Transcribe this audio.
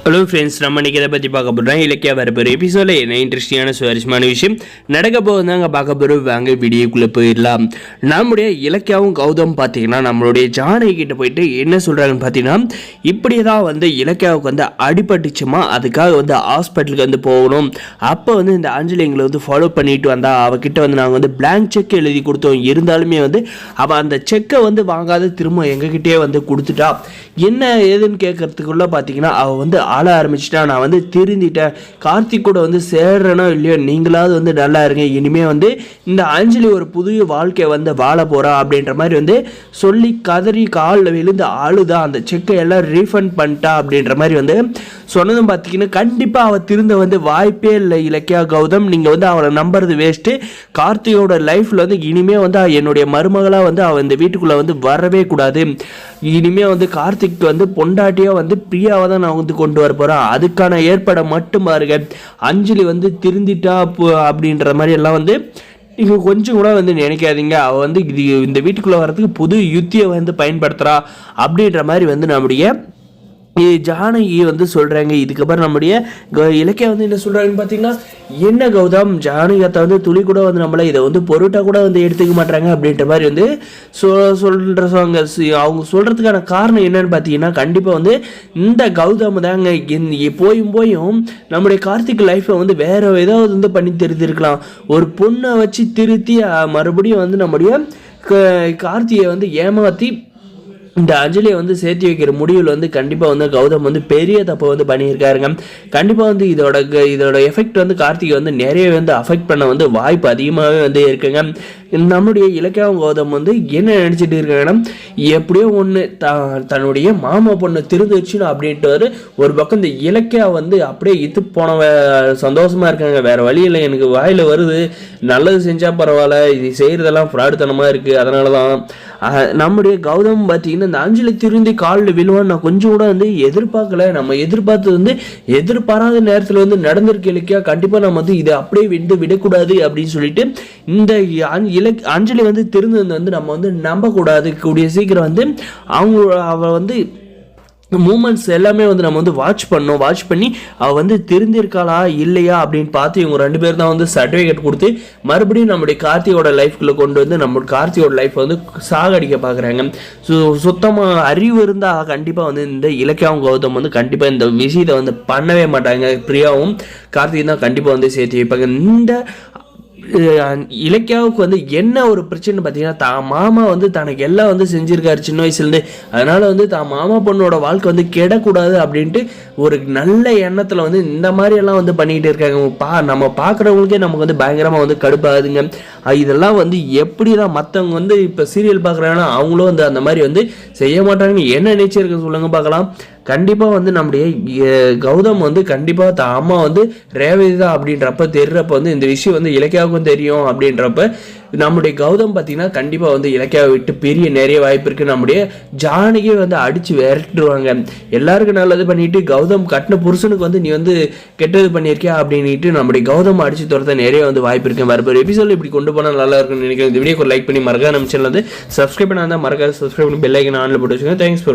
Hello friends, நம்ம இன்றைக்கி இதை பற்றி பார்க்க போகிறோம். இலக்கிய வரப்போகிற எபிசோடில் என்ன இன்ட்ரெஸ்டிங்கான சுவாரஸ்யமான விஷயம் நடக்க போகுது தாங்க பார்க்க போகிறோம். வாங்க வீடியோக்குள்ளே போயிடலாம். நம்முடைய இலக்கியாவும் கௌதம் பார்த்தீங்கன்னா நம்மளுடைய ஜானகி கிட்ட போயிட்டு என்ன சொல்கிறாங்கன்னு பார்த்தீங்கன்னா, இப்படி தான் இலக்கியாவுக்கு அடிபட்டுச்சுமா, அதுக்காக ஹாஸ்பிட்டலுக்கு போகணும். அப்போ இந்த அஞ்சலி எங்களை ஃபாலோ பண்ணிட்டு வந்தா, அவகிட்ட நாங்கள் பிளாங்க் செக் எழுதி கொடுத்தோம். இருந்தாலுமே அவள் அந்த செக்கை வாங்காத திரும்ப எங்ககிட்டயே கொடுத்துட்டா. என்ன ஏதுன்னு கேட்கறதுக்குள்ள பார்த்தீங்கன்னா அவள் ஆள ஆரம்பிச்சிட்டா. நான் திருந்திட்டேன், கார்த்திக் கூட சேர்றனோ இல்லையோ, நீங்களாவது நல்லா இருங்க, இனிமே இந்த அஞ்சலி ஒரு புது வாழ்க்கையை வாழ போறா அப்படின்ற மாதிரி சொல்லி கதறி காலில் விழுந்து ஆளுதான். அந்த செக்கை எல்லாம் ரீஃபண்ட் பண்ணிட்டா அப்படின்ற மாதிரி சொன்னதும் பார்த்தீங்கன்னா கண்டிப்பாக அவள் திருந்த வாய்ப்பே இல்லை. இலக்கியா கௌதம், நீங்கள் அவளை நம்புறது வேஸ்ட்டு. கார்த்திகோட லைஃப்பில் இனிமே என்னுடைய மருமகளாக அவள் இந்த வீட்டுக்குள்ளே வரவே கூடாது. இனிமே கார்த்திக் பொண்டாட்டியாக பிரியாவை தான் நான் கொண்டு வர போகிறேன். அதுக்கான ஏற்பாடை மட்டும் பாருங்க. அஞ்சலி திருந்திட்டா அப்படின்ற மாதிரி எல்லாம் நீங்கள் கொஞ்சம் கூட நினைக்காதீங்க. அவள் இது இந்த வீட்டுக்குள்ளே வர்றதுக்கு புது யுத்தியை பயன்படுத்துகிறா அப்படின்ற மாதிரி நம்முடைய ஜானகி சொல்கிறாங்க. இதுக்கப்புறம் நம்முடைய இலக்கிய என்ன சொல்கிறாங்கன்னு பார்த்தீங்கன்னா, என்ன கௌதம், ஜானகத்தை துளி கூட நம்மளை இதை பொருட்டாக கூட எடுத்துக்க மாட்டாங்க அப்படின்ற மாதிரி சொல்கிறாங்க. அவங்க சொல்கிறதுக்கான காரணம் என்னன்னு பார்த்தீங்கன்னா, கண்டிப்பாக இந்த கௌதம் தாங்க போயும் நம்முடைய கார்த்திக் லைஃப்பை வேறு ஏதாவது பண்ணி தெரிஞ்சிருக்கலாம். ஒரு பொண்ணை வச்சு திருத்தி மறுபடியும் நம்முடைய கார்த்திகை ஏமாற்றி இந்த அஞ்சலியை சேர்த்து வைக்கிற முடிவில் கண்டிப்பாக கௌதம் பெரிய தப்பை பண்ணியிருக்காருங்க. கண்டிப்பாக இதோட எஃபெக்ட் கார்த்திகை நிறைய அஃபெக்ட் பண்ண வாய்ப்பு அதிகமாகவே இருக்குங்க. நம்முடைய இலக்கியாவும் கௌதம் என்ன நினச்சிட்டு இருக்காங்கன்னா, எப்படியோ ஒன்று தன்னுடைய மாமா பொண்ணு திருந்துச்சுன்னு அப்படின்ட்டு ஒரு பக்கம் இந்த இலக்கியா அப்படியே இத்து போன சந்தோஷமா இருக்காங்க. வேற வழி இல்லை, எனக்கு வாயில் வருது, நல்லது செஞ்சால் பரவாயில்ல, இது செய்கிறதெல்லாம் ஃப்ராடுத்தனமாக இருக்குது. அதனால தான் நம்முடைய கௌதம் பார்த்தீங்கன்னா இந்த அஞ்சலி திருந்தி காலில் விழுவான்னு நான் கொஞ்சம் கூட எதிர்பார்க்கல. நம்ம எதிர்பார்த்து எதிர்பாராத நேரத்தில் நடந்திருக்க இலக்கியா. கண்டிப்பாக நம்ம இதை அப்படியே விடக்கூடாது அப்படின்னு சொல்லிட்டு இந்த அஞ்சலி திருந்தது நம்ம நம்பக்கூடாது. கூடிய சீக்கிரம் அவள் மூமெண்ட்ஸ் எல்லாமே நம்ம வாட்ச் பண்ணோம். வாட்ச் பண்ணி அவள் திருந்திருக்காளா இல்லையா அப்படின்னு பார்த்து இவங்க ரெண்டு பேர் தான் சர்டிஃபிகேட் கொடுத்து மறுபடியும் நம்முடைய கார்த்தியோட லைஃப்குள்ளே கொண்டு நம்ம கார்த்தியோட லைஃப் சாகடிக்க பார்க்குறாங்க. ஸோ சுத்தமாக அறிவு இருந்தால் கண்டிப்பாக இந்த இலக்கியாவும் கௌதம் கண்டிப்பாக இந்த விஷயத்தை பண்ணவே மாட்டாங்க. பிரியாவும் கார்த்திகை தான் கண்டிப்பாக சேர்த்து வைப்பாங்க. இந்த இலக்கியாவுக்கு என்ன ஒரு பிரச்சனை பார்த்தீங்கன்னா, தான் மாமா தனக்கு எல்லாம் செஞ்சிருக்காரு சின்ன வயசுலேருந்து. அதனால தான் மாமா பொண்ணோட வாழ்க்கை கெடக்கூடாது அப்படின்ட்டு ஒரு நல்ல எண்ணத்தில் இந்த மாதிரி எல்லாம் பண்ணிக்கிட்டு இருக்காங்க. நம்ம பார்க்குறவங்களுக்கே நமக்கு பயங்கரமாக கடுப்பாகுதுங்க. இதெல்லாம் எப்படி தான் மற்றவங்க இப்போ சீரியல் பார்க்குறாங்கன்னா அவங்களும் அந்த மாதிரி செய்ய மாட்டாங்கன்னு என்ன நினைச்சிருக்க சொல்லுங்க பார்க்கலாம். கண்டிப்பாக நம்முடைய கௌதம் கண்டிப்பாக தான் அம்மா ரேவதி தான் அப்படின்றப்ப தெரிறப்ப இந்த விஷயம் இலக்கியாவுக்கும் தெரியும் அப்படின்றப்ப நம்முடைய கௌதம் பார்த்தீங்கன்னா கண்டிப்பாக இலக்கியாவை விட்டு பெரிய நிறைய வாய்ப்பு இருக்குது. நம்முடைய ஜானகியை அடித்து விரட்டுருவாங்க. எல்லாருக்கும் நல்லது பண்ணிட்டு கௌதம் கட்டின புருஷனுக்கு நீ கெட்டது பண்ணியிருக்கியா அப்படின்ட்டு நம்முடைய கௌதம் அடித்து துரத்த நிறைய வாய்ப்பு இருக்கு. மறுபடியும் எபிசோட் இப்படி கொண்டு போனால் நல்லா இருக்குன்னு நினைக்கிறேன். இந்த வீடியோக்கு லைக் பண்ணி மறக்காம நம்ம சேனல் சப்ஸ்கிரைப் பண்ணாதான் மறக்காத சப்ஸ்கிரைப் பண்ணி பெல் ஐக்கன் ஆன்ல போட்டு வச்சுக்கோங்க. Thanks for